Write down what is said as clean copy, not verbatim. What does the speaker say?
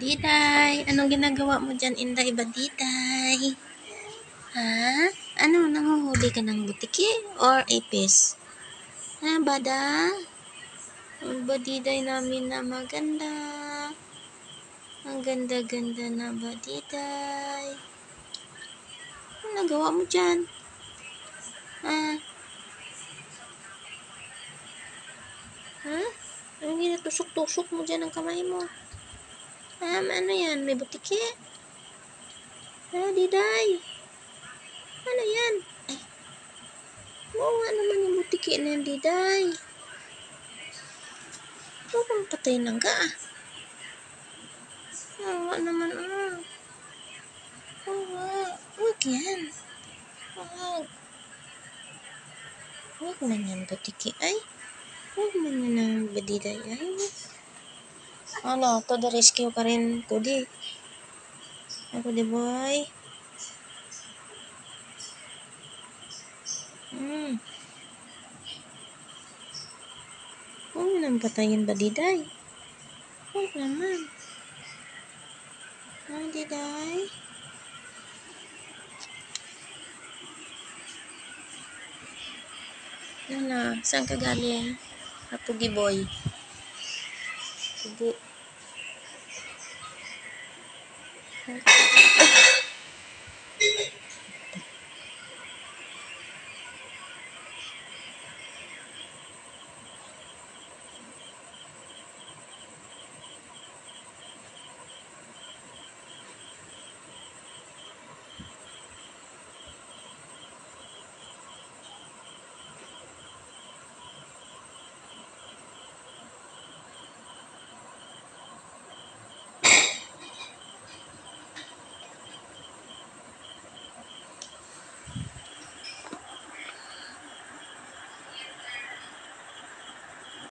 Diday, anong ginagawa mo dyan, Inday Badiday? Ha? Ano, nanguhuli ka ng butiki or ipis? Ha, bada? Ang badiday namin na maganda. Ang ganda-ganda na badiday. Ano nagawa mo dyan? Ha? Ha? Anong ginatusok-tusok mo dyan ang kamay mo? Ano yan? May butiki? Diday? Ano yan? Ay, oo nga naman yung butiki na yan, Diday. Huwag kang patay ng ga. Oo naman, Oo, huwag yan. Huwag man yan, butiki. Ay, huwag man yan ang badiday. Ay, ano, to the rescue ka rin, Kudi. Kudi boy. Huwag naman patayin badiday. Huwag naman. Diday. Ano, saan ka galing? Pugi boy. Pugi.